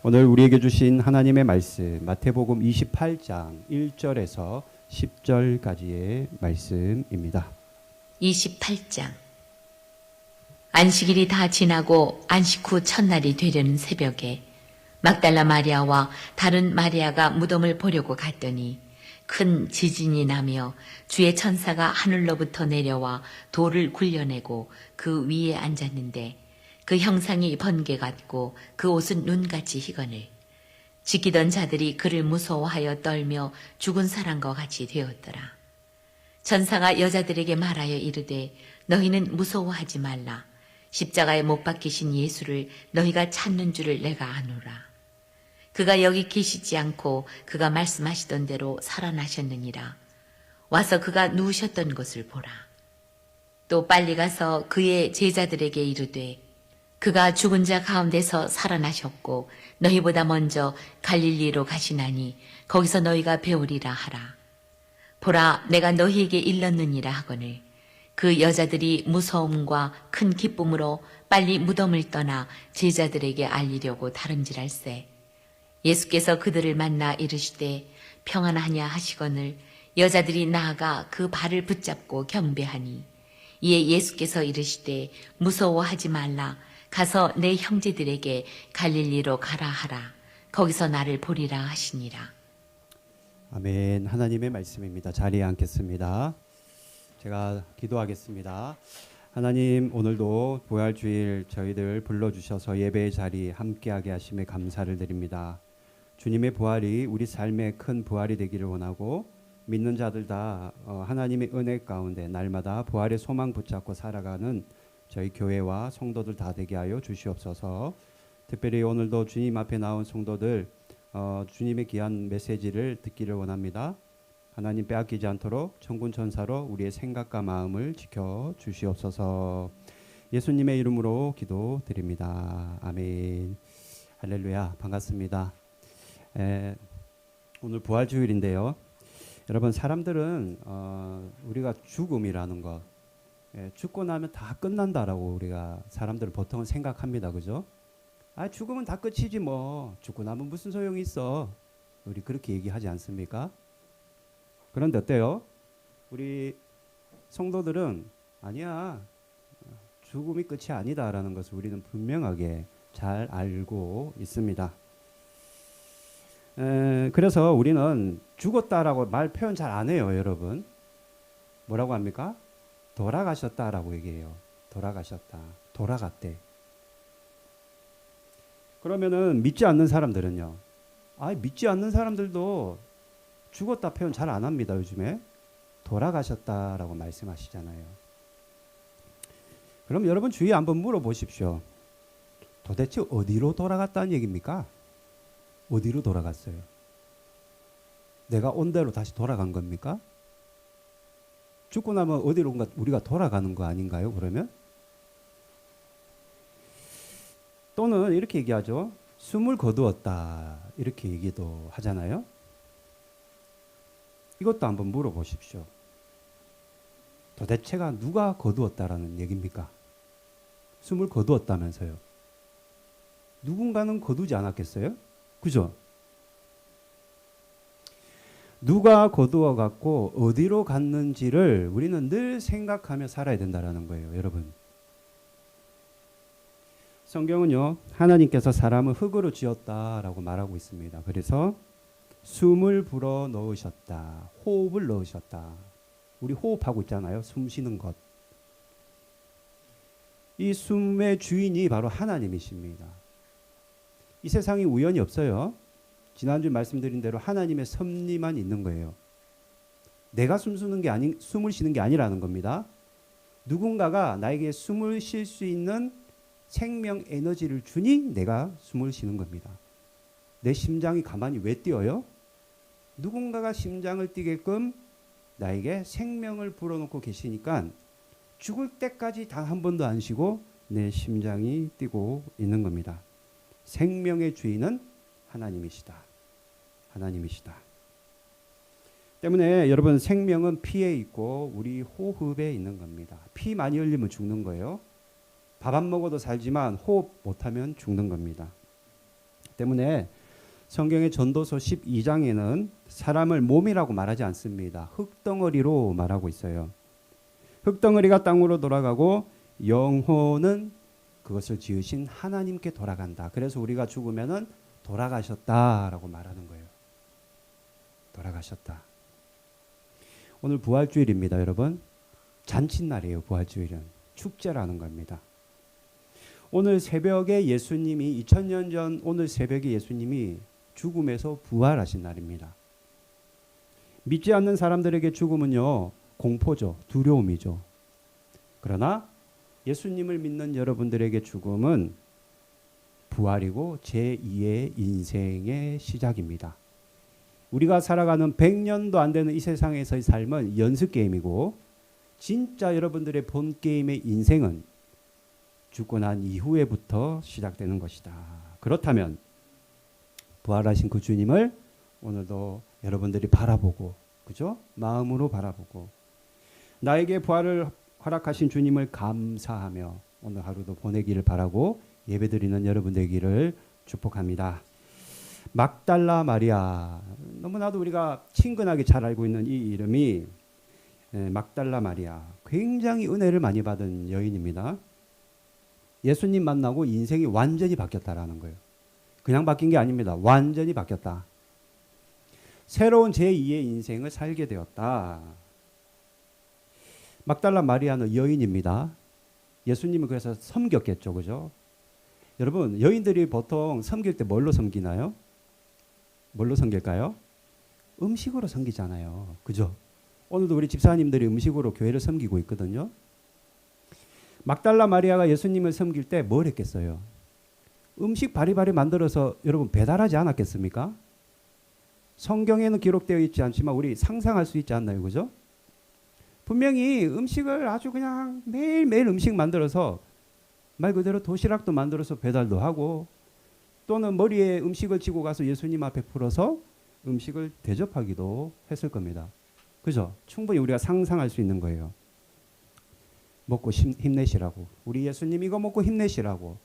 오늘 우리에게 주신 하나님의 말씀 마태복음 28장 1절에서 10절까지의 말씀입니다. 28장. 안식일이 다 지나고 안식 후 첫날이 되려는 새벽에 막달라 마리아와 다른 마리아가 무덤을 보려고 갔더니 큰 지진이 나며 주의 천사가 하늘로부터 내려와 돌을 굴려내고 그 위에 앉았는데 그 형상이 번개 같고 그 옷은 눈같이 희거늘. 지키던 자들이 그를 무서워하여 떨며 죽은 사람과 같이 되었더라. 천사가 여자들에게 말하여 이르되 너희는 무서워하지 말라. 십자가에 못 박히신 예수를 너희가 찾는 줄을 내가 아노라. 그가 여기 계시지 않고 그가 말씀하시던 대로 살아나셨느니라. 와서 그가 누우셨던 것을 보라. 또 빨리 가서 그의 제자들에게 이르되 그가 죽은 자 가운데서 살아나셨고 너희보다 먼저 갈릴리로 가시나니 거기서 너희가 배우리라 하라. 보라, 내가 너희에게 일렀느니라 하거늘. 그 여자들이 무서움과 큰 기쁨으로 빨리 무덤을 떠나 제자들에게 알리려고 다름질할세. 예수께서 그들을 만나 이르시되 평안하냐 하시거늘 여자들이 나아가 그 발을 붙잡고 경배하니 이에 예수께서 이르시되 무서워하지 말라. 가서 내 형제들에게 갈릴리로 가라 하라. 거기서 나를 보리라 하시니라. 아멘. 하나님의 말씀입니다. 자리에 앉겠습니다. 제가 기도하겠습니다. 하나님, 오늘도 부활주일 저희들 불러주셔서 예배의 자리 함께하게 하심에 감사를 드립니다. 주님의 부활이 우리 삶의 큰 부활이 되기를 원하고 믿는 자들 다 하나님의 은혜 가운데 날마다 부활의 소망 붙잡고 살아가는 저희 교회와 성도들 다 되게 하여 주시옵소서. 특별히 오늘도 주님 앞에 나온 성도들 주님의 귀한 메시지를 듣기를 원합니다. 하나님 빼앗기지 않도록 천군 천사로 우리의 생각과 마음을 지켜 주시옵소서. 예수님의 이름으로 기도드립니다. 아멘. 할렐루야. 반갑습니다. 오늘 부활주일인데요. 여러분, 사람들은 우리가 죽음이라는 것, 죽고 나면 다 끝난다라고 우리가 사람들은 보통은 생각합니다. 그죠? 아, 죽으면 다 끝이지 뭐. 죽고 나면 무슨 소용이 있어. 우리 그렇게 얘기하지 않습니까? 그런데 어때요? 우리 성도들은 아니야. 죽음이 끝이 아니다라는 것을 우리는 분명하게 잘 알고 있습니다. 그래서 우리는 죽었다라고 말 표현 잘 안 해요, 여러분. 뭐라고 합니까? 돌아가셨다라고 얘기해요. 돌아가셨다. 돌아갔대. 그러면은 믿지 않는 사람들은요. 믿지 않는 사람들도 죽었다 표현 잘 안 합니다, 요즘에. 돌아가셨다라고 말씀하시잖아요. 그럼 여러분 주위에 한번 물어보십시오. 도대체 어디로 돌아갔다는 얘기입니까? 어디로 돌아갔어요? 내가 온 대로 다시 돌아간 겁니까? 죽고 나면 어디론가 우리가 돌아가는 거 아닌가요, 그러면? 또는 이렇게 얘기하죠. 숨을 거두었다. 이렇게 얘기도 하잖아요. 이것도 한번 물어보십시오. 도대체가 누가 거두었다라는 얘기입니까? 숨을 거두었다면서요. 누군가는 거두지 않았겠어요? 그죠? 누가 거두어 갔고 어디로 갔는지를 우리는 늘 생각하며 살아야 된다는 거예요, 여러분. 성경은요, 하나님께서 사람을 흙으로 지었다라고 말하고 있습니다. 그래서 숨을 불어 넣으셨다. 호흡을 넣으셨다. 우리 호흡하고 있잖아요. 숨 쉬는 것. 이 숨의 주인이 바로 하나님이십니다. 이 세상에 우연이 없어요. 지난주 말씀드린 대로 하나님의 섭리만 있는 거예요. 내가 숨을 쉬는 게 아니라는 겁니다. 누군가가 나에게 숨을 쉴 수 있는 생명 에너지를 주니 내가 숨을 쉬는 겁니다. 내 심장이 가만히 왜 뛰어요? 누군가가 심장을 뛰게끔 나에게 생명을 불어넣고 계시니까 죽을 때까지 단 한 번도 안 쉬고 내 심장이 뛰고 있는 겁니다. 생명의 주인은 하나님이시다. 하나님이시다. 때문에 여러분, 생명은 피에 있고 우리 호흡에 있는 겁니다. 피 많이 흘리면 죽는 거예요. 밥 안 먹어도 살지만 호흡 못하면 죽는 겁니다. 때문에 성경의 전도서 12장에는 사람을 몸이라고 말하지 않습니다. 흙덩어리로 말하고 있어요. 흙덩어리가 땅으로 돌아가고 영혼은 그것을 지으신 하나님께 돌아간다. 그래서 우리가 죽으면은 돌아가셨다라고 말하는 거예요. 돌아가셨다. 오늘 부활주일입니다, 여러분. 잔칫날이에요. 부활주일은 축제라는 겁니다. 오늘 새벽에 예수님이 2000년 전 오늘 새벽에 예수님이 죽음에서 부활하신 날입니다. 믿지 않는 사람들에게 죽음은요, 공포죠. 두려움이죠. 그러나 예수님을 믿는 여러분들에게 죽음은 부활이고 제2의 인생의 시작입니다. 우리가 살아가는 100년도 안 되는 이 세상에서의 삶은 연습 게임이고 진짜 여러분들의 본 게임의 인생은 죽고 난 이후에부터 시작되는 것이다. 그렇다면 부활하신 그 주님을 오늘도 여러분들이 바라보고, 그죠? 마음으로 바라보고 나에게 부활을 허락하신 주님을 감사하며 오늘 하루도 보내기를 바라고 예배드리는 여러분 되기를 축복합니다. 막달라 마리아, 너무나도 우리가 친근하게 잘 알고 있는 이 이름이 막달라 마리아, 굉장히 은혜를 많이 받은 여인입니다. 예수님 만나고 인생이 완전히 바뀌었다라는 거예요. 그냥 바뀐 게 아닙니다. 완전히 바뀌었다. 새로운 제2의 인생을 살게 되었다. 막달라 마리아는 여인입니다. 예수님은 그래서 섬겼겠죠, 그죠? 여러분, 여인들이 보통 섬길 때 뭘로 섬기나요? 뭘로 섬길까요? 음식으로 섬기잖아요, 그죠? 오늘도 우리 집사님들이 음식으로 교회를 섬기고 있거든요. 막달라 마리아가 예수님을 섬길 때 뭘 했겠어요? 음식 바리바리 만들어서 여러분 배달하지 않았겠습니까? 성경에는 기록되어 있지 않지만 우리 상상할 수 있지 않나요, 그죠? 분명히 음식을 아주 그냥 매일매일 음식 만들어서 말 그대로 도시락도 만들어서 배달도 하고 또는 머리에 음식을 지고 가서 예수님 앞에 풀어서 음식을 대접하기도 했을 겁니다. 그죠? 충분히 우리가 상상할 수 있는 거예요. 먹고 힘내시라고. 우리 예수님 이거 먹고 힘내시라고.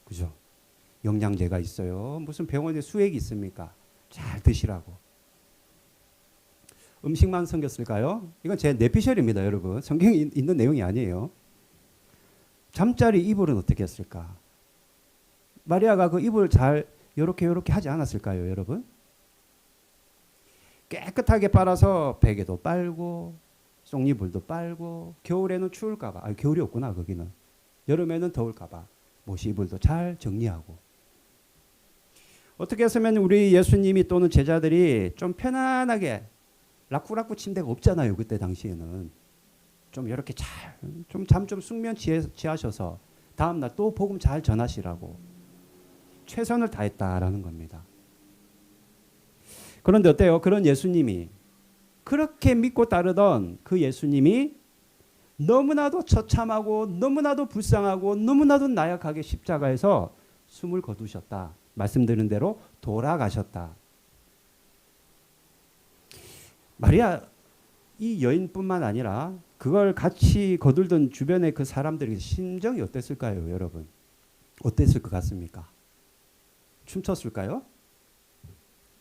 그죠? 영양제가 있어요. 무슨 병원에 수액이 있습니까? 잘 드시라고. 음식만 섬겼을까요? 이건 제 내피셜입니다, 여러분. 성경에 있는 내용이 아니에요. 잠자리 이불은 어떻게 했을까? 마리아가 그 이불 잘 요렇게 하지 않았을까요, 여러분? 깨끗하게 빨아서 베개도 빨고 쏙이불도 빨고 겨울에는 추울까봐, 겨울이 없구나 거기는. 여름에는 더울까봐 모시 이불도 잘 정리하고. 어떻게 했으면 우리 예수님이 또는 제자들이 좀 편안하게 라쿠라쿠 침대가 없잖아요, 그때 당시에는. 좀 이렇게 잘 좀 잠 좀 숙면 취하셔서 다음날 또 복음 잘 전하시라고 최선을 다했다라는 겁니다. 그런데 어때요? 그런 예수님이, 그렇게 믿고 따르던 그 예수님이 너무나도 처참하고 너무나도 불쌍하고 너무나도 나약하게 십자가에서 숨을 거두셨다. 말씀드린 대로 돌아가셨다. 마리아 이 여인뿐만 아니라 그걸 같이 거들던 주변의 그 사람들의 심정이 어땠을까요, 여러분? 어땠을 것 같습니까? 춤췄을까요?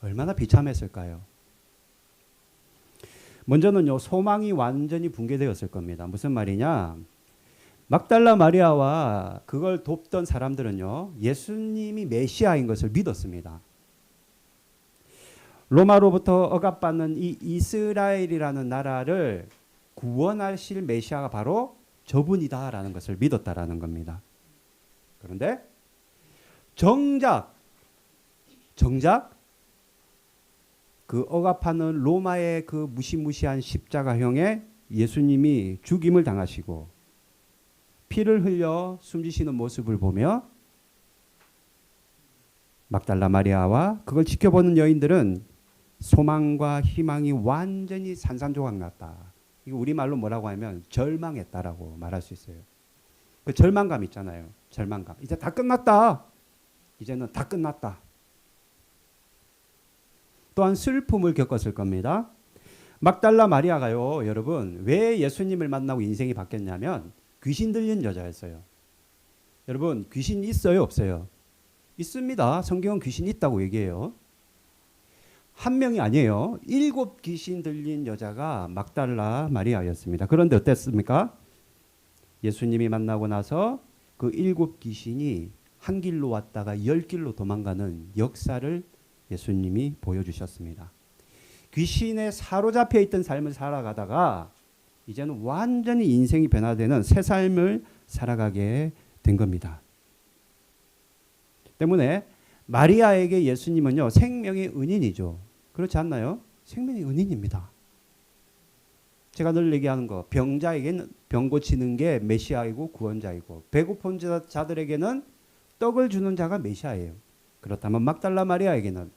얼마나 비참했을까요? 먼저는요, 소망이 완전히 붕괴되었을 겁니다. 무슨 말이냐? 막달라 마리아와 그걸 돕던 사람들은요, 예수님이 메시아인 것을 믿었습니다. 로마로부터 억압받는 이 이스라엘이라는 나라를 구원하실 메시아가 바로 저분이다라는 것을 믿었다라는 겁니다. 그런데 정작 그 억압하는 로마의 그 무시무시한 십자가형에 예수님이 죽임을 당하시고 피를 흘려 숨지시는 모습을 보며 막달라 마리아와 그걸 지켜보는 여인들은 소망과 희망이 완전히 산산조각 났다. 이거 우리말로 뭐라고 하면 절망했다라고 말할 수 있어요. 그 절망감 있잖아요. 절망감. 이제 다 끝났다. 이제는 다 끝났다. 또한 슬픔을 겪었을 겁니다. 막달라 마리아가요, 여러분, 왜 예수님을 만나고 인생이 바뀌었냐면 귀신 들린 여자였어요. 여러분, 귀신 있어요, 없어요? 있습니다. 성경은 귀신이 있다고 얘기해요. 한 명이 아니에요. 7 귀신 들린 여자가 막달라 마리아였습니다. 그런데 어땠습니까? 예수님이 만나고 나서 그 7 귀신이 한 길로 왔다가 10길로 도망가는 역사를 예수님이 보여주셨습니다. 귀신에 사로잡혀 있던 삶을 살아가다가 이제는 완전히 인생이 변화되는 새 삶을 살아가게 된 겁니다. 때문에 마리아에게 예수님은요, 생명의 은인이죠. 그렇지 않나요? 생명의 은인입니다. 제가 늘 얘기하는 거, 병자에게는 병 고치는 게 메시아이고 구원자이고, 배고픈 자들에게는 떡을 주는 자가 메시아예요. 그렇다면 막달라 마리아에게는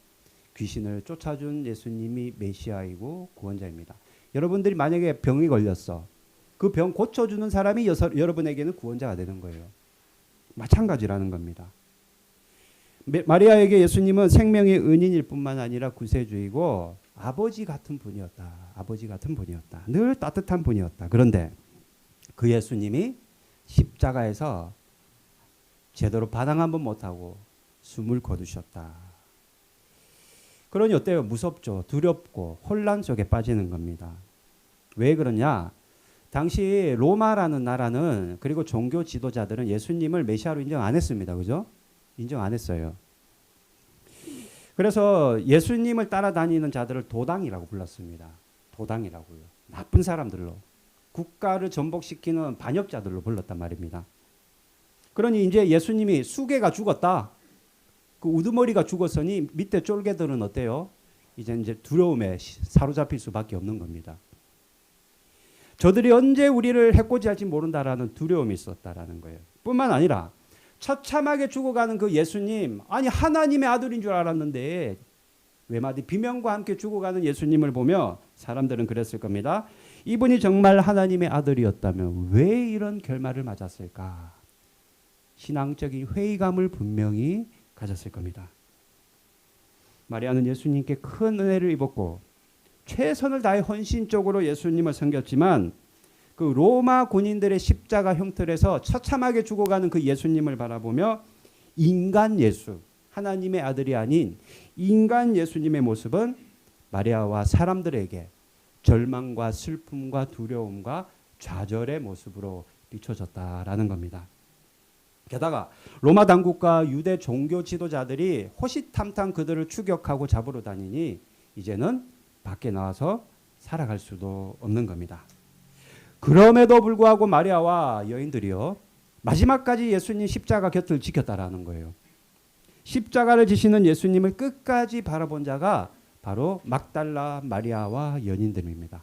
귀신을 쫓아준 예수님이 메시아이고 구원자입니다. 여러분들이 만약에 병이 걸렸어. 그 병 고쳐주는 사람이 여러분에게는 구원자가 되는 거예요. 마찬가지라는 겁니다. 마리아에게 예수님은 생명의 은인일 뿐만 아니라 구세주이고 아버지 같은 분이었다. 아버지 같은 분이었다. 늘 따뜻한 분이었다. 그런데 그 예수님이 십자가에서 제대로 반항 한번 못하고 숨을 거두셨다. 그러니 어때요? 무섭죠. 두렵고 혼란 속에 빠지는 겁니다. 왜 그러냐? 당시 로마라는 나라는, 그리고 종교 지도자들은 예수님을 메시아로 인정 안 했습니다. 그죠? 인정 안 했어요. 그래서 예수님을 따라다니는 자들을 도당이라고 불렀습니다. 도당이라고요. 나쁜 사람들로. 국가를 전복시키는 반역자들로 불렀단 말입니다. 그러니 이제 예수님이 수개가 죽었다. 그 우두머리가 죽었으니 밑에 쫄개들은 어때요? 이제 두려움에 사로잡힐 수밖에 없는 겁니다. 저들이 언제 우리를 해코지할지 모른다라는 두려움이 있었다라는 거예요. 뿐만 아니라 처참하게 죽어가는 그 예수님, 아니 하나님의 아들인 줄 알았는데 외마디 비명과 함께 죽어가는 예수님을 보며 사람들은 그랬을 겁니다. 이분이 정말 하나님의 아들이었다면 왜 이런 결말을 맞았을까? 신앙적인 회의감을 분명히 가졌을 겁니다. 마리아는 예수님께 큰 은혜를 입었고 최선을 다해 헌신적으로 예수님을 섬겼지만 그 로마 군인들의 십자가 형틀에서 처참하게 죽어가는 그 예수님을 바라보며 인간 예수, 하나님의 아들이 아닌 인간 예수님의 모습은 마리아와 사람들에게 절망과 슬픔과 두려움과 좌절의 모습으로 비춰졌다라는 겁니다. 게다가 로마 당국과 유대 종교 지도자들이 호시탐탐 그들을 추격하고 잡으러 다니니 이제는 밖에 나와서 살아갈 수도 없는 겁니다. 그럼에도 불구하고 마리아와 여인들이요, 마지막까지 예수님 십자가 곁을 지켰다라는 거예요. 십자가를 지시는 예수님을 끝까지 바라본 자가 바로 막달라 마리아와 연인들입니다.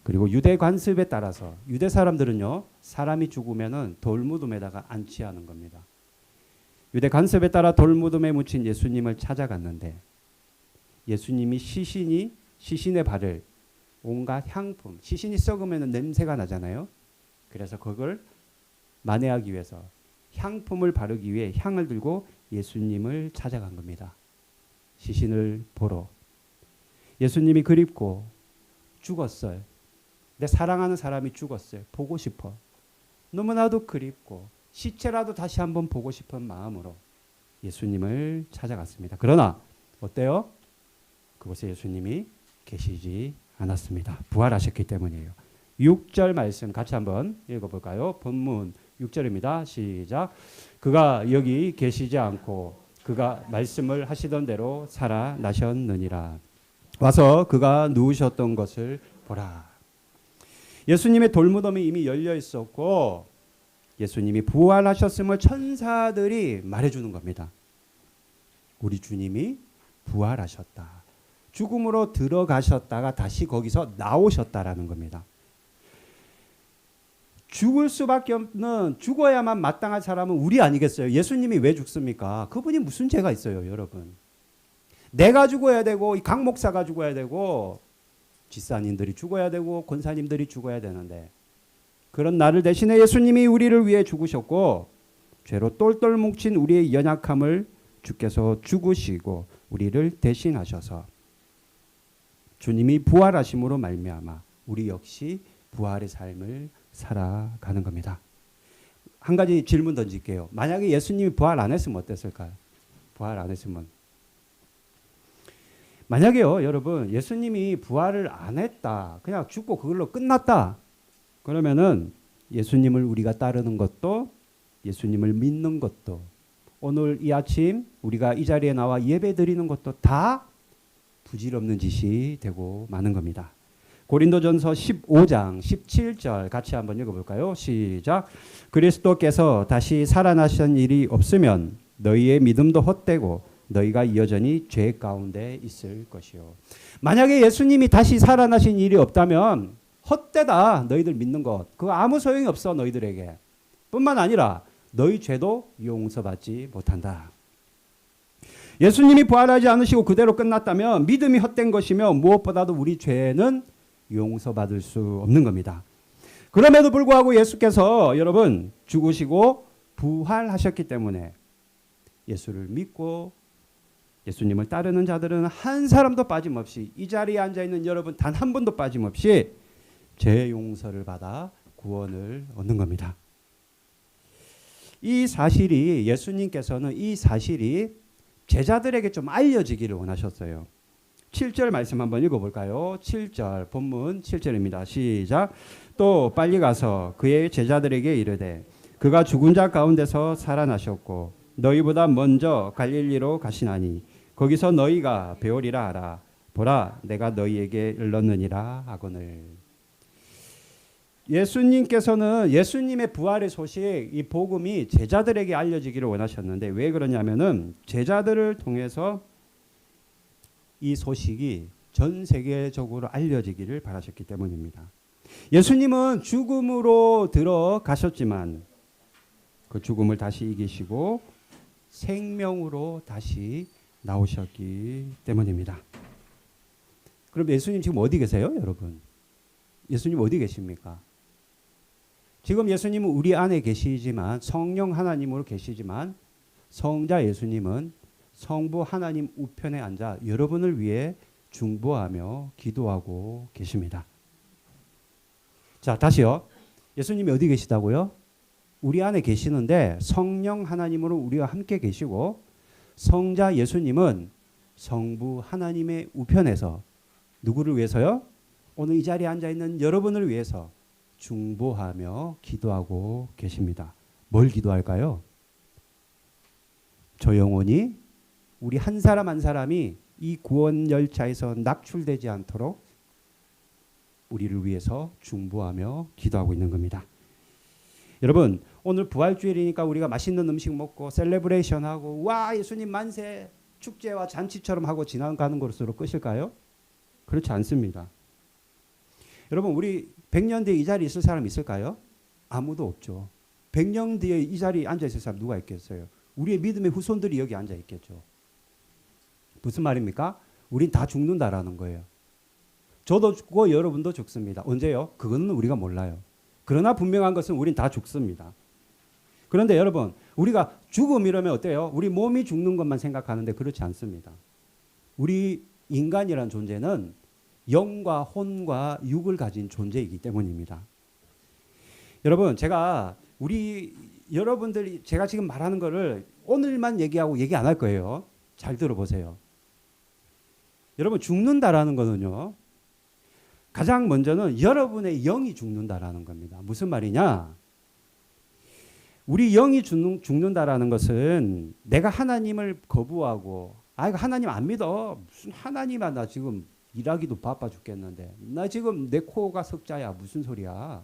그리고 유대 관습에 따라서 유대 사람들은요, 사람이 죽으면은 돌무덤에다가 안치하는 겁니다. 유대 관습에 따라 돌무덤에 묻힌 예수님을 찾아갔는데 예수님이 시신의 발을 온갖 향품, 시신이 썩으면 냄새가 나잖아요. 그래서 그걸 만회하기 위해서 향품을 바르기 위해 향을 들고 예수님을 찾아간 겁니다. 시신을 보러. 예수님이 그립고 죽었어요. 내 사랑하는 사람이 죽었어요. 보고 싶어. 너무나도 그립고 시체라도 다시 한번 보고 싶은 마음으로 예수님을 찾아갔습니다. 그러나 어때요? 그곳에 예수님이 계시지 않았습니다. 부활하셨기 때문이에요. 6절 말씀 같이 한번 읽어볼까요? 본문 6절입니다. 시작. 그가 여기 계시지 않고 그가 말씀을 하시던 대로 살아나셨느니라. 와서 그가 누우셨던 것을 보라. 예수님의 돌무덤이 이미 열려 있었고 예수님이 부활하셨음을 천사들이 말해주는 겁니다. 우리 주님이 부활하셨다. 죽음으로 들어가셨다가 다시 거기서 나오셨다라는 겁니다. 죽을 수밖에 없는, 죽어야만 마땅한 사람은 우리 아니겠어요? 예수님이 왜 죽습니까? 그분이 무슨 죄가 있어요, 여러분? 내가 죽어야 되고, 강 목사가 죽어야 되고, 집사님들이 죽어야 되고, 권사님들이 죽어야 되는데, 그런 나를 대신에 예수님이 우리를 위해 죽으셨고, 죄로 똘똘 뭉친 우리의 연약함을 주께서 죽으시고 우리를 대신하셔서 주님이 부활하심으로 말미암아 우리 역시 부활의 삶을 살아가는 겁니다. 한 가지 질문 던질게요. 만약에 예수님이 부활 안 했으면 어땠을까요? 부활 안 했으면. 만약에요, 여러분, 예수님이 부활을 안 했다. 그냥 죽고 그걸로 끝났다. 그러면은 예수님을 우리가 따르는 것도 예수님을 믿는 것도 오늘 이 아침 우리가 이 자리에 나와 예배 드리는 것도 다 부질없는 짓이 되고 마는 겁니다. 고린도전서 15장 17절 같이 한번 읽어볼까요? 시작. 그리스도께서 다시 살아나신 일이 없으면 너희의 믿음도 헛되고 너희가 여전히 죄 가운데 있을 것이요. 만약에 예수님이 다시 살아나신 일이 없다면 헛되다 너희들 믿는 것. 그거 아무 소용이 없어 너희들에게. 뿐만 아니라 너희 죄도 용서받지 못한다. 예수님이 부활하지 않으시고 그대로 끝났다면 믿음이 헛된 것이며 무엇보다도 우리 죄는 용서받을 수 없는 겁니다. 그럼에도 불구하고 예수께서 여러분 죽으시고 부활하셨기 때문에 예수를 믿고 예수님을 따르는 자들은 한 사람도 빠짐없이 이 자리에 앉아있는 여러분 단 한 분도 빠짐없이 죄 용서를 받아 구원을 얻는 겁니다. 이 사실이 예수님께서는 이 사실이 제자들에게 좀 알려지기를 원하셨어요. 7절 말씀 한번 읽어볼까요? 7절 본문 7절입니다. 시작. 또 빨리 가서 그의 제자들에게 이르되 그가 죽은 자 가운데서 살아나셨고 너희보다 먼저 갈릴리로 가시나니 거기서 너희가 배우리라 하라. 보라 내가 너희에게 일렀느니라 하거늘. 예수님께서는 예수님의 부활의 소식 이 복음이 제자들에게 알려지기를 원하셨는데 왜 그러냐면은 제자들을 통해서 이 소식이 전 세계적으로 알려지기를 바라셨기 때문입니다. 예수님은 죽음으로 들어가셨지만 그 죽음을 다시 이기시고 생명으로 다시 나오셨기 때문입니다. 그럼 예수님 지금 어디 계세요, 여러분? 예수님 어디 계십니까? 지금 예수님은 우리 안에 계시지만 성령 하나님으로 계시지만 성자 예수님은 성부 하나님 우편에 앉아 여러분을 위해 중보하며 기도하고 계십니다. 자, 다시요. 예수님이 어디 계시다고요? 우리 안에 계시는데 성령 하나님으로 우리와 함께 계시고 성자 예수님은 성부 하나님의 우편에서 누구를 위해서요? 오늘 이 자리에 앉아있는 여러분을 위해서 중보하며 기도하고 계십니다. 뭘 기도할까요? 저 영혼이 우리 한 사람 한 사람이 이 구원 열차에서 낙출되지 않도록 우리를 위해서 중보하며 기도하고 있는 겁니다. 여러분 오늘 부활주일이니까 우리가 맛있는 음식 먹고 셀레브레이션하고 와 예수님 만세 축제와 잔치처럼 하고 지나가는 것으로 끝일까요? 그렇지 않습니다. 여러분 우리 100년 뒤에 이 자리에 있을 사람 있을까요? 아무도 없죠. 100년 뒤에 이 자리에 앉아 있을 사람 누가 있겠어요? 우리의 믿음의 후손들이 여기 앉아 있겠죠. 무슨 말입니까? 우린 다 죽는다라는 거예요. 저도 죽고 여러분도 죽습니다. 언제요? 그거는 우리가 몰라요. 그러나 분명한 것은 우린 다 죽습니다. 그런데 여러분 우리가 죽음이라면 어때요? 우리 몸이 죽는 것만 생각하는데 그렇지 않습니다. 우리 인간이라는 존재는 영과 혼과 육을 가진 존재이기 때문입니다. 여러분 제가 여러분들이 제가 지금 말하는 거를 오늘만 얘기하고 얘기 안 할 거예요. 잘 들어보세요. 여러분 죽는다라는 거는요. 가장 먼저는 여러분의 영이 죽는다라는 겁니다. 무슨 말이냐? 우리 영이 죽는다라는 것은 내가 하나님을 거부하고 이거 하나님 안 믿어. 무슨 하나님아 나 지금 일하기도 바빠 죽겠는데 나 지금 내 코가 석자야 무슨 소리야.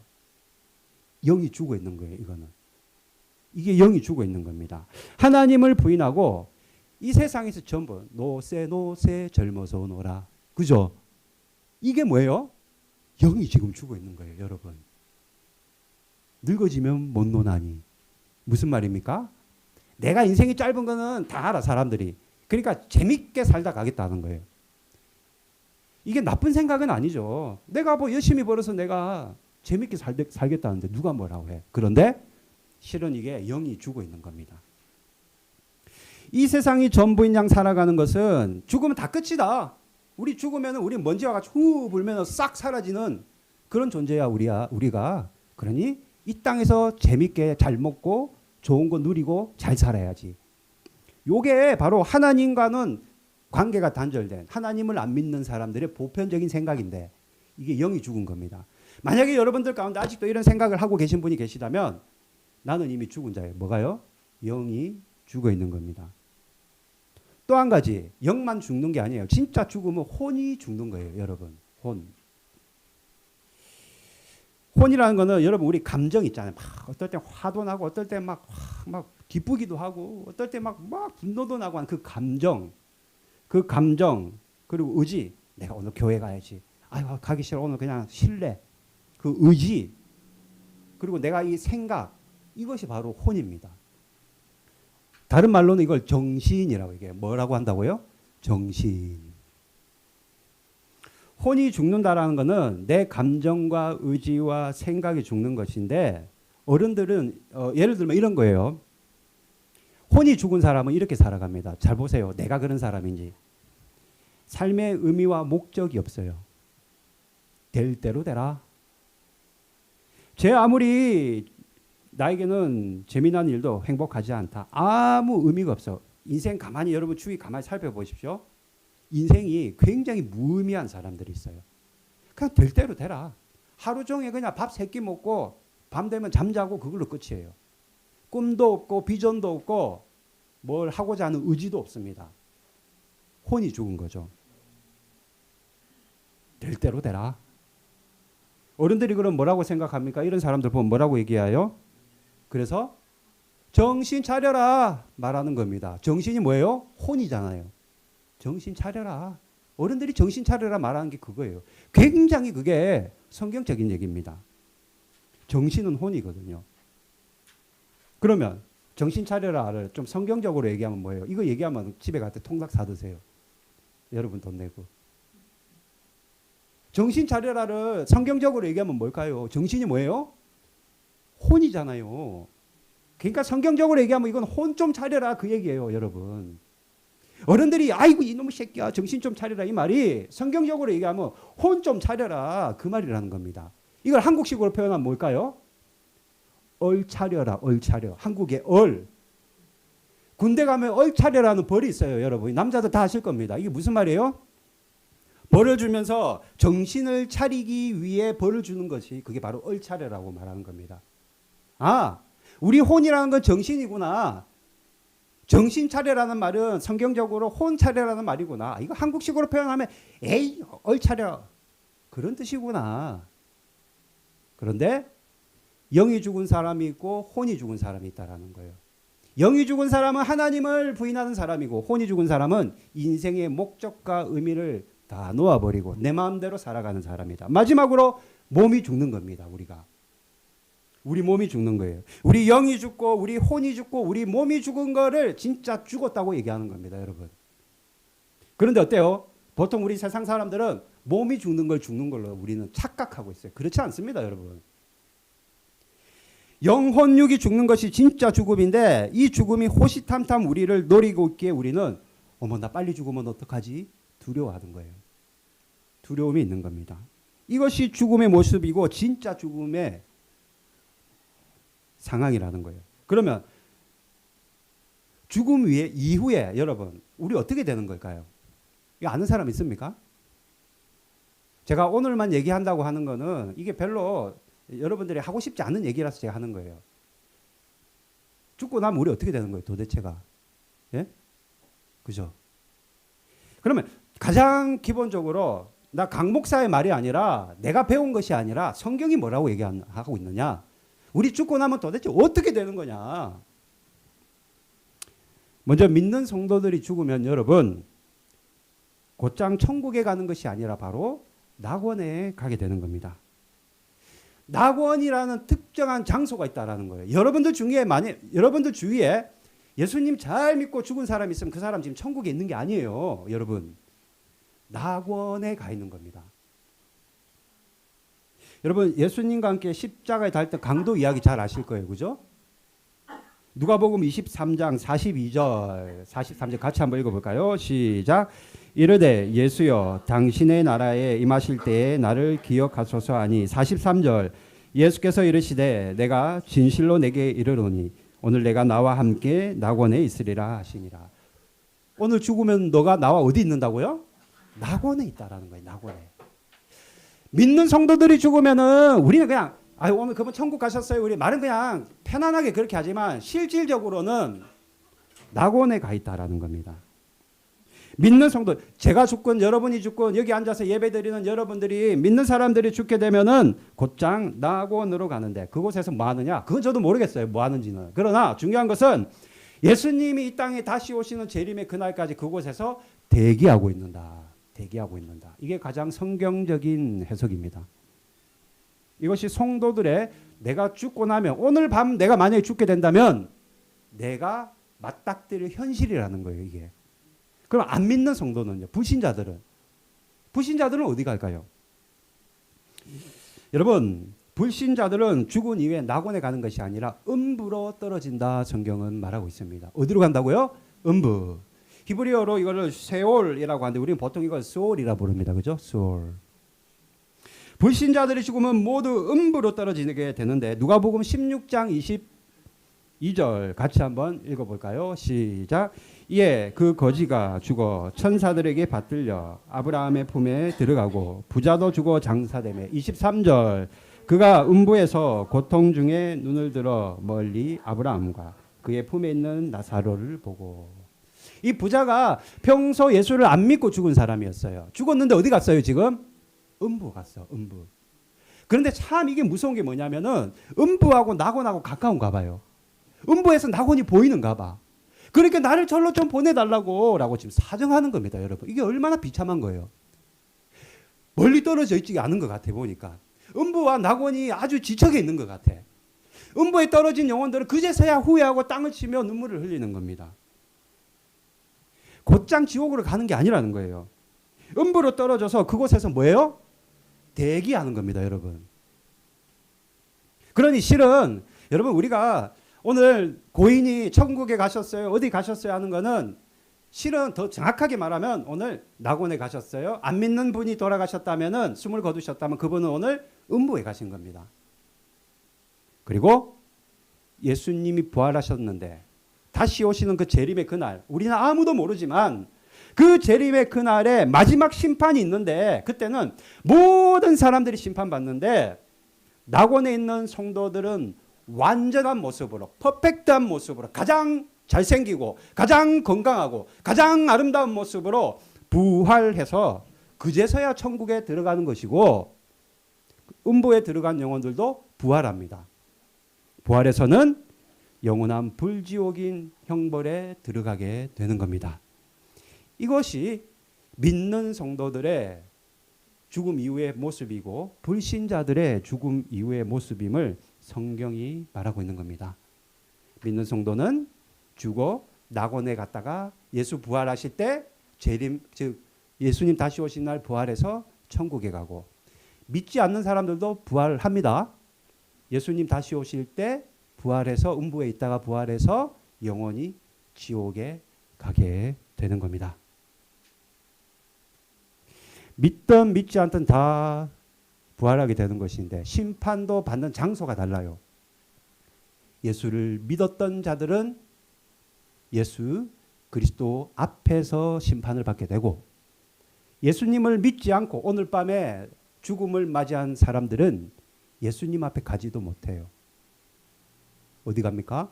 영이 죽어 있는 거예요. 이거는. 이게 영이 죽어 있는 겁니다. 하나님을 부인하고 이 세상에서 전부 노세 젊어서 노라. 그죠? 이게 뭐예요? 영이 지금 죽어 있는 거예요. 여러분. 늙어지면 못 노나니. 무슨 말입니까? 내가 인생이 짧은 거는 다 알아 사람들이. 그러니까 재밌게 살다 가겠다는 거예요. 이게 나쁜 생각은 아니죠. 내가 뭐 열심히 벌어서 내가 재밌게 살겠다는데 누가 뭐라고 해. 그런데 실은 이게 영이 죽어 있는 겁니다. 이 세상이 전부인 양 살아가는 것은 죽으면 다 끝이다. 우리 죽으면 우리 먼지와 같이 후 불면 싹 사라지는 그런 존재야 우리가. 그러니 이 땅에서 재밌게 잘 먹고 좋은 거 누리고 잘 살아야지. 요게 바로 하나님과는 관계가 단절된 하나님을 안 믿는 사람들의 보편적인 생각인데 이게 영이 죽은 겁니다. 만약에 여러분들 가운데 아직도 이런 생각을 하고 계신 분이 계시다면 나는 이미 죽은 자예요. 뭐가요? 영이 죽어 있는 겁니다. 또 한 가지, 영만 죽는 게 아니에요. 진짜 죽으면 혼이 죽는 거예요, 여러분. 혼. 혼이라는 거는 여러분 우리 감정 있잖아요. 막 어떨 때 화도 나고 어떨 때 막 기쁘기도 하고 어떨 때 막 분노도 나고 하는 그 감정 그리고 의지. 내가 오늘 교회 가야지. 아유 가기 싫어. 오늘 그냥 쉴래. 그 의지 그리고 내가 이 생각 이것이 바로 혼입니다. 다른 말로는 이걸 정신이라고 얘기해요. 뭐라고 한다고요? 정신. 혼이 죽는다라는 것은 내 감정과 의지와 생각이 죽는 것인데 어른들은 예를 들면 이런 거예요. 혼이 죽은 사람은 이렇게 살아갑니다. 잘 보세요. 내가 그런 사람인지. 삶의 의미와 목적이 없어요. 될 대로 되라. 제 아무리 나에게는 재미난 일도 행복하지 않다. 아무 의미가 없어. 인생 가만히 여러분 주위 가만히 살펴보십시오. 인생이 굉장히 무의미한 사람들이 있어요. 그냥 될 대로 되라. 하루 종일 그냥 밥 3끼 먹고 밤 되면 잠자고 그걸로 끝이에요. 꿈도 없고 비전도 없고 뭘 하고자 하는 의지도 없습니다. 혼이 죽은 거죠. 될 대로 되라. 어른들이 그럼 뭐라고 생각합니까? 이런 사람들 보면 뭐라고 얘기해요? 그래서 정신 차려라 말하는 겁니다. 정신이 뭐예요? 혼이잖아요. 정신 차려라. 어른들이 정신 차려라 말하는 게 그거예요. 굉장히 그게 성경적인 얘기입니다. 정신은 혼이거든요. 그러면 정신 차려라를 좀 성경적으로 얘기하면 뭐예요? 이거 얘기하면 집에 갈 때 통닭 사드세요. 여러분 돈 내고. 정신 차려라를 성경적으로 얘기하면 뭘까요? 정신이 뭐예요? 혼이잖아요. 그러니까 성경적으로 얘기하면 이건 혼 좀 차려라 그 얘기예요, 여러분. 어른들이 아이고 이놈의 새끼야 정신 좀 차려라 이 말이 성경적으로 얘기하면 혼 좀 차려라 그 말이라는 겁니다. 이걸 한국식으로 표현하면 뭘까요? 얼 차려라 얼 차려. 한국의 얼. 군대 가면 얼 차려라는 벌이 있어요, 여러분. 남자들 다 아실 겁니다. 이게 무슨 말이에요? 벌을 주면서 정신을 차리기 위해 벌을 주는 것이 그게 바로 얼 차려라고 말하는 겁니다. 아, 우리 혼이라는 건 정신이구나. 정신 차려라는 말은 성경적으로 혼 차려라는 말이구나. 이거 한국식으로 표현하면 에이 얼 차려 그런 뜻이구나. 그런데 영이 죽은 사람이 있고 혼이 죽은 사람이 있다라는 거예요. 영이 죽은 사람은 하나님을 부인하는 사람이고 혼이 죽은 사람은 인생의 목적과 의미를 다 놓아버리고 내 마음대로 살아가는 사람이다. 마지막으로 몸이 죽는 겁니다. 우리 몸이 죽는 거예요. 우리 영이 죽고 우리 혼이 죽고 우리 몸이 죽은 거를 진짜 죽었다고 얘기하는 겁니다, 여러분. 그런데 어때요? 보통 우리 세상 사람들은 몸이 죽는 걸 죽는 걸로 우리는 착각하고 있어요. 그렇지 않습니다, 여러분. 영혼육이 죽는 것이 진짜 죽음인데 이 죽음이 호시탐탐 우리를 노리고 있기에 우리는 어머 나 빨리 죽으면 어떡하지? 두려워하는 거예요. 두려움이 있는 겁니다. 이것이 죽음의 모습이고 진짜 죽음의 상황이라는 거예요. 그러면 죽음 이후에 여러분 우리 어떻게 되는 걸까요? 이거 아는 사람 있습니까? 제가 오늘만 얘기한다고 하는 거는 이게 별로 여러분들이 하고 싶지 않은 얘기라서 제가 하는 거예요. 죽고 나면 우리 어떻게 되는 거예요, 도대체가? 예? 그죠? 그러면 가장 기본적으로 나 강 목사의 말이 아니라 내가 배운 것이 아니라 성경이 뭐라고 얘기하고 있느냐? 우리 죽고 나면 도대체 어떻게 되는 거냐? 먼저 믿는 성도들이 죽으면 여러분 곧장 천국에 가는 것이 아니라 바로 낙원에 가게 되는 겁니다. 낙원이라는 특정한 장소가 있다라는 거예요. 여러분들 주위에 예수님 잘 믿고 죽은 사람이 있으면 그 사람 지금 천국에 있는 게 아니에요, 여러분. 낙원에 가 있는 겁니다. 여러분 예수님과 함께 십자가에 달 때 강도 이야기 잘 아실 거예요, 그죠? 누가복음 23장 42절 43절 같이 한번 읽어볼까요? 시작. 이르되 예수여 당신의 나라에 임하실 때에 나를 기억하소서 하니 43절 예수께서 이르시되 내가 진실로 내게 이르노니 오늘 내가 나와 함께 낙원에 있으리라 하시니라. 오늘 죽으면 너가 나와 어디 있는다고요? 낙원에 있다라는 거예요. 낙원에. 믿는 성도들이 죽으면은 우리는 그냥 오늘 그분 천국 가셨어요. 우리 말은 그냥 편안하게 그렇게 하지만 실질적으로는 낙원에 가 있다라는 겁니다. 믿는 성도, 제가 죽건 여러분이 죽건 여기 앉아서 예배드리는 여러분들이 믿는 사람들이 죽게 되면은 곧장 낙원으로 가는데 그곳에서 뭐 하느냐? 그건 저도 모르겠어요. 뭐 하는지는. 그러나 중요한 것은 예수님이 이 땅에 다시 오시는 재림의 그날까지 그곳에서 대기하고 있는다. 대기하고 있는다. 이게 가장 성경적인 해석입니다. 이것이 성도들의 내가 죽고 나면 오늘 밤 내가 만약에 죽게 된다면 내가 맞닥뜨릴 현실이라는 거예요. 이게. 그럼 안 믿는 성도는요. 불신자들은 어디 갈까요? 여러분 불신자들은 죽은 이후에 낙원에 가는 것이 아니라 음부로 떨어진다 성경은 말하고 있습니다. 어디로 간다고요? 음부. 히브리어로 이거를 세올이라고 하는데 우리는 보통 이걸 스올이라 부릅니다. 그죠? 스올. 불신자들이 죽으면 모두 음부로 떨어지게 되는데 누가복음 16장 22절 같이 한번 읽어볼까요? 시작. 이에 그 거지가 죽어 천사들에게 받들려 아브라함의 품에 들어가고 부자도 죽어 장사되매 23절 그가 음부에서 고통 중에 눈을 들어 멀리 아브라함과 그의 품에 있는 나사로를 보고. 이 부자가 평소 예수를 안 믿고 죽은 사람이었어요. 죽었는데 어디 갔어요 지금? 음부 갔어. 음부. 그런데 참 이게 무서운 게 뭐냐면은 음부하고 낙원하고 가까운가 봐요. 음부에서 낙원이 보이는가 봐. 그러니까 나를 절로 좀 보내달라고 라고 지금 사정하는 겁니다. 여러분 이게 얼마나 비참한 거예요. 멀리 떨어져 있지 않은 것 같아 보니까. 음부와 낙원이 아주 지척에 있는 것 같아. 음부에 떨어진 영혼들은 그제서야 후회하고 땅을 치며 눈물을 흘리는 겁니다. 곧장 지옥으로 가는 게 아니라는 거예요. 음부로 떨어져서 그곳에서 뭐예요? 대기하는 겁니다. 여러분. 그러니 실은 여러분 우리가 오늘 고인이 천국에 가셨어요. 어디 가셨어요 하는 거는 실은 더 정확하게 말하면 오늘 낙원에 가셨어요. 안 믿는 분이 돌아가셨다면은 숨을 거두셨다면 그분은 오늘 음부에 가신 겁니다. 그리고 예수님이 부활하셨는데 다시 오시는 그 재림의 그날 우리는 아무도 모르지만 그 재림의 그날에 마지막 심판이 있는데 그때는 모든 사람들이 심판받는데 낙원에 있는 성도들은 완전한 모습으로 퍼펙트한 모습으로 가장 잘생기고 가장 건강하고 가장 아름다운 모습으로 부활해서 그제서야 천국에 들어가는 것이고 음부에 들어간 영혼들도 부활합니다. 부활해서는 영원한 불지옥인 형벌에 들어가게 되는 겁니다. 이것이 믿는 성도들의 죽음 이후의 모습이고 불신자들의 죽음 이후의 모습임을 성경이 말하고 있는 겁니다. 믿는 성도는 죽어 낙원에 갔다가 예수 부활하실 때 재림 즉 예수님 다시 오신 날 부활해서 천국에 가고 믿지 않는 사람들도 부활합니다. 예수님 다시 오실 때 부활해서 음부에 있다가 부활해서 영원히 지옥에 가게 되는 겁니다. 믿든 믿지 않든 다 부활하게 되는 것인데 심판도 받는 장소가 달라요. 예수를 믿었던 자들은 예수 그리스도 앞에서 심판을 받게 되고 예수님을 믿지 않고 오늘 밤에 죽음을 맞이한 사람들은 예수님 앞에 가지도 못해요. 어디 갑니까?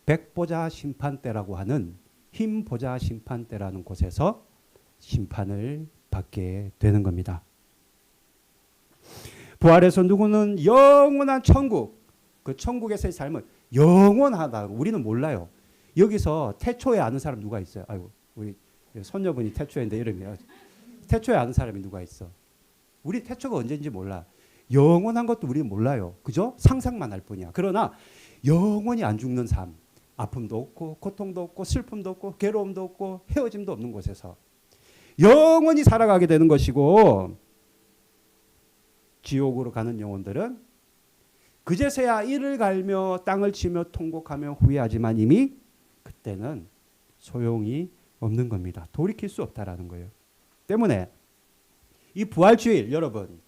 백보자 심판대라고 하는 흰보자 심판대라는 곳에서 심판을 받게 되는 겁니다. 부활해서 누구는 영원한 천국, 그 천국에서의 삶은 영원하다. 우리는 몰라요. 여기서 태초에 아는 사람 누가 있어요? 아이고, 우리 손녀분이 태초인데 이름이 태초에 아는 사람이 누가 있어? 우리 태초가 언제인지 몰라. 영원한 것도 우리는 몰라요. 그죠? 상상만 할 뿐이야. 그러나 영원히 안 죽는 삶, 아픔도 없고 고통도 없고 슬픔도 없고 괴로움도 없고 헤어짐도 없는 곳에서 영원히 살아가게 되는 것이고 지옥으로 가는 영혼들은 그제서야 이를 갈며 땅을 치며 통곡하며 후회하지만 이미 그때는 소용이 없는 겁니다. 돌이킬 수 없다라는 거예요. 때문에 이 부활주일 여러분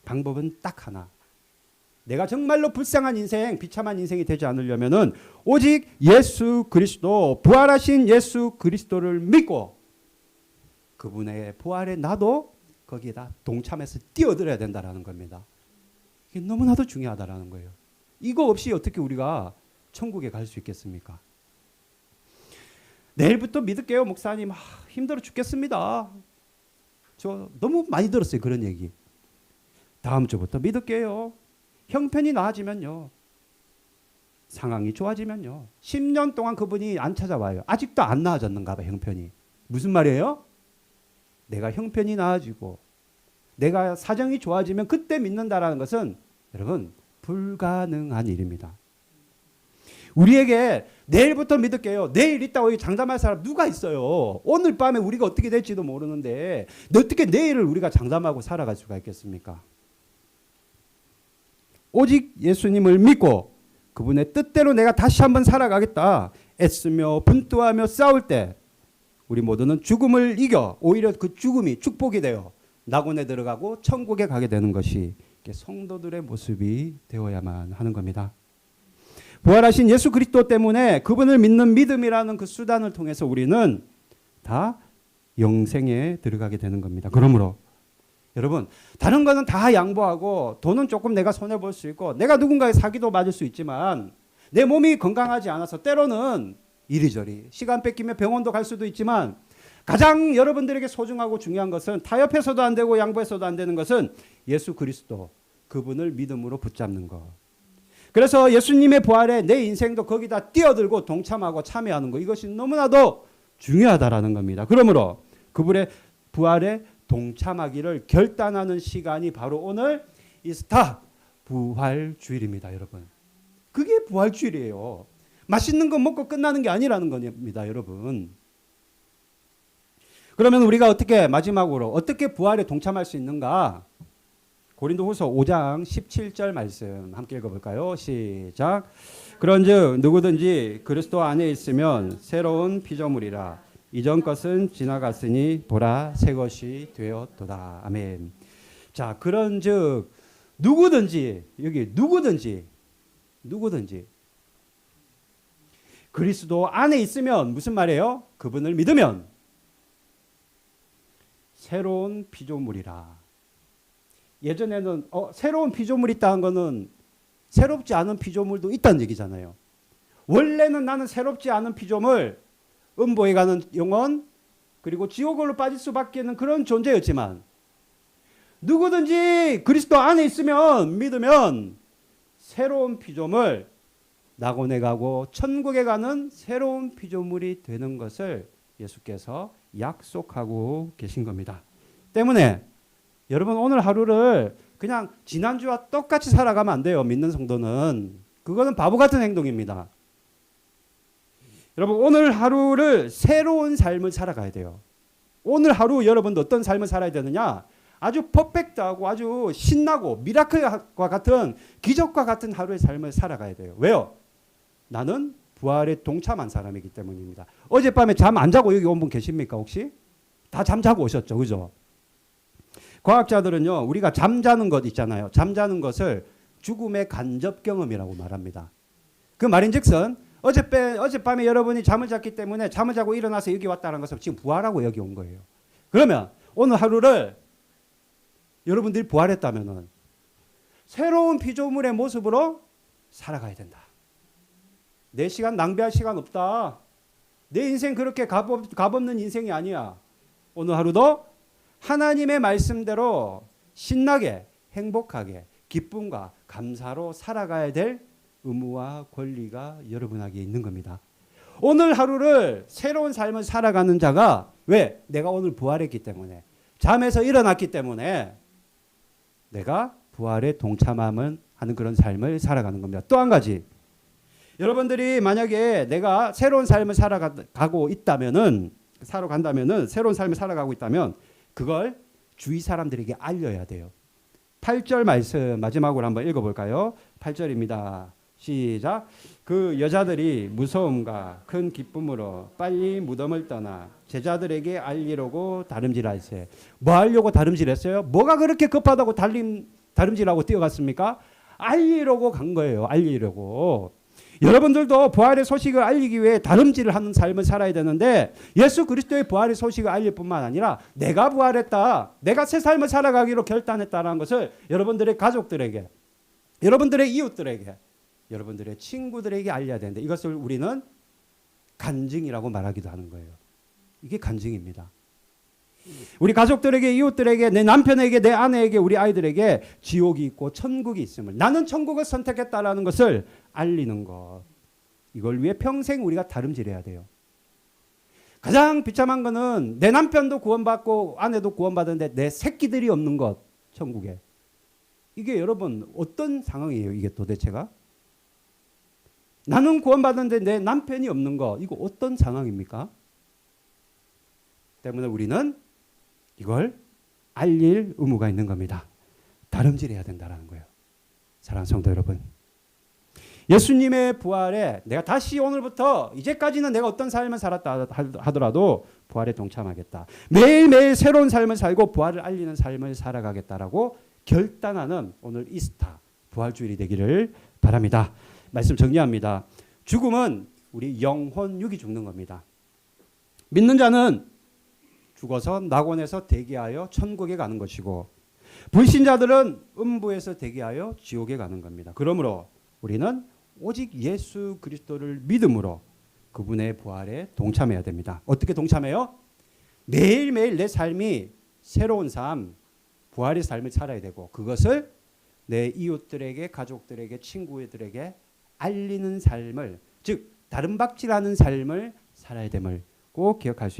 방법은 딱 하나. 내가 정말로 불쌍한 인생, 비참한 인생이 되지 않으려면은 오직 예수 그리스도, 부활하신 예수 그리스도를 믿고 그분의 부활에 나도 거기에다 동참해서 뛰어들어야 된다라는 겁니다. 이게 너무나도 중요하다라는 거예요. 이거 없이 어떻게 우리가 천국에 갈 수 있겠습니까? 내일부터 믿을게요, 목사님. 힘들어 죽겠습니다. 저 너무 많이 들었어요, 그런 얘기. 다음 주부터 믿을게요. 형편이 나아지면요. 상황이 좋아지면요. 10년 동안 그분이 안 찾아와요. 아직도 안 나아졌는가 봐, 형편이. 무슨 말이에요? 내가 형편이 나아지고 내가 사정이 좋아지면 그때 믿는다라는 것은 여러분 불가능한 일입니다. 우리에게 내일부터 믿을게요. 내일 있다고 장담할 사람 누가 있어요? 오늘 밤에 우리가 어떻게 될지도 모르는데 어떻게 내일을 우리가 장담하고 살아갈 수가 있겠습니까? 오직 예수님을 믿고 그분의 뜻대로 내가 다시 한번 살아가겠다 애쓰며 분투하며 싸울 때 우리 모두는 죽음을 이겨 오히려 그 죽음이 축복이 되어 낙원에 들어가고 천국에 가게 되는 것이 성도들의 모습이 되어야만 하는 겁니다. 부활하신 예수 그리스도 때문에 그분을 믿는 믿음이라는 그 수단을 통해서 우리는 다 영생에 들어가게 되는 겁니다. 그러므로 여러분 다른 거는 다 양보하고 돈은 조금 내가 손해볼 수 있고 내가 누군가의 사기도 맞을 수 있지만 내 몸이 건강하지 않아서 때로는 이리저리 시간 뺏기면 병원도 갈 수도 있지만 가장 여러분들에게 소중하고 중요한 것은 타협해서도 안 되고 양보해서도 안 되는 것은 예수 그리스도 그분을 믿음으로 붙잡는 것. 그래서 예수님의 부활에 내 인생도 거기다 뛰어들고 동참하고 참여하는 것 이것이 너무나도 중요하다라는 겁니다. 그러므로 그분의 부활에 동참하기를 결단하는 시간이 바로 오늘 이스타 부활주일입니다. 여러분 그게 부활주일이에요. 맛있는 거 먹고 끝나는 게 아니라는 겁니다. 여러분 그러면 우리가 어떻게 마지막으로 어떻게 부활에 동참할 수 있는가? 고린도후서 5장 17절 말씀 함께 읽어볼까요? 시작. 그런즉 누구든지 그리스도 안에 있으면 새로운 피조물이라 이전 것은 지나갔으니 보라 새 것이 되었도다. 아멘. 자, 그런즉 누구든지 여기 누구든지 그리스도 안에 있으면 무슨 말이에요? 그분을 믿으면 새로운 피조물이라. 예전에는 새로운 피조물이 있다는 거는 새롭지 않은 피조물도 있다는 얘기잖아요. 원래는 나는 새롭지 않은 피조물, 음보에 가는 영혼, 그리고 지옥으로 빠질 수밖에 없는 그런 존재였지만 누구든지 그리스도 안에 있으면 믿으면 새로운 피조물, 낙원에 가고 천국에 가는 새로운 피조물이 되는 것을 예수께서 약속하고 계신 겁니다. 때문에 여러분 오늘 하루를 그냥 지난주와 똑같이 살아가면 안 돼요. 믿는 성도는. 그거는 바보 같은 행동입니다. 여러분 오늘 하루를 새로운 삶을 살아가야 돼요. 오늘 하루 여러분도 어떤 삶을 살아야 되느냐? 아주 퍼펙트하고 아주 신나고 미라클과 같은 기적과 같은 하루의 삶을 살아가야 돼요. 왜요? 나는 부활에 동참한 사람이기 때문입니다. 어젯밤에 잠 안 자고 여기 온 분 계십니까 혹시? 다 잠자고 오셨죠. 그죠? 과학자들은요. 우리가 잠자는 것 있잖아요. 잠자는 것을 죽음의 간접 경험이라고 말합니다. 그 말인즉슨 어젯밤에 여러분이 잠을 잤기 때문에 잠을 자고 일어나서 여기 왔다는 것은 지금 부활하고 여기 온 거예요. 그러면 오늘 하루를 여러분들이 부활했다면은 새로운 피조물의 모습으로 살아가야 된다. 내 시간 낭비할 시간 없다. 내 인생 그렇게 값없는 인생이 아니야. 오늘 하루도 하나님의 말씀대로 신나게 행복하게 기쁨과 감사로 살아가야 될 의무와 권리가 여러분에게 있는 겁니다. 오늘 하루를 새로운 삶을 살아가는 자가 왜? 내가 오늘 부활했기 때문에 잠에서 일어났기 때문에 내가 부활에 동참하는 그런 삶을 살아가는 겁니다. 또 한 가지 여러분들이 만약에 내가 새로운 삶을 살아가고 있다면은 새로운 삶을 살아가고 있다면 그걸 주위 사람들에게 알려야 돼요. 8절 말씀 마지막으로 한번 읽어볼까요? 8절입니다. 시작. 그 여자들이 무서움과 큰 기쁨으로 빨리 무덤을 떠나 제자들에게 알리려고 다름질할세. 뭐 하려고 다름질했어요? 뭐가 그렇게 급하다고 다름질하고 뛰어갔습니까? 알리려고 간 거예요. 알리려고. 여러분들도 부활의 소식을 알리기 위해 다름질을 하는 삶을 살아야 되는데 예수 그리스도의 부활의 소식을 알릴 뿐만 아니라 내가 부활했다. 내가 새 삶을 살아가기로 결단했다는 것을 여러분들의 가족들에게, 여러분들의 이웃들에게, 여러분들의 친구들에게 알려야 되는데 이것을 우리는 간증이라고 말하기도 하는 거예요. 이게 간증입니다. 우리 가족들에게, 이웃들에게, 내 남편에게, 내 아내에게, 우리 아이들에게 지옥이 있고 천국이 있음을, 나는 천국을 선택했다라는 것을 알리는 것. 이걸 위해 평생 우리가 다름질해야 돼요. 가장 비참한 거는 내 남편도 구원받고 아내도 구원받았는데 내 새끼들이 없는 것, 천국에. 이게 여러분 어떤 상황이에요? 이게 도대체가? 나는 구원받았는데 내 남편이 없는 것, 이거 어떤 상황입니까? 때문에 우리는 이걸 알릴 의무가 있는 겁니다. 다름질해야 된다는 거예요. 사랑하는 성도 여러분, 예수님의 부활에 내가 다시 오늘부터 이제까지는 내가 어떤 삶을 살았다 하더라도 부활에 동참하겠다. 매일매일 새로운 삶을 살고 부활을 알리는 삶을 살아가겠다라고 결단하는 오늘 이스타 부활주일이 되기를 바랍니다. 말씀 정리합니다. 죽음은 우리 영혼 육이 죽는 겁니다. 믿는 자는 죽어서 낙원에서 대기하여 천국에 가는 것이고 불신자들은 음부에서 대기하여 지옥에 가는 겁니다. 그러므로 우리는 오직 예수 그리스도를 믿음으로 그분의 부활에 동참해야 됩니다. 어떻게 동참해요? 매일매일 내 삶이 새로운 삶, 부활의 삶을 살아야 되고 그것을 내 이웃들에게, 가족들에게, 친구들에게 알리는 삶을, 즉 다름박질하는 삶을 살아야 됨을 꼭 기억할 수 있습니다.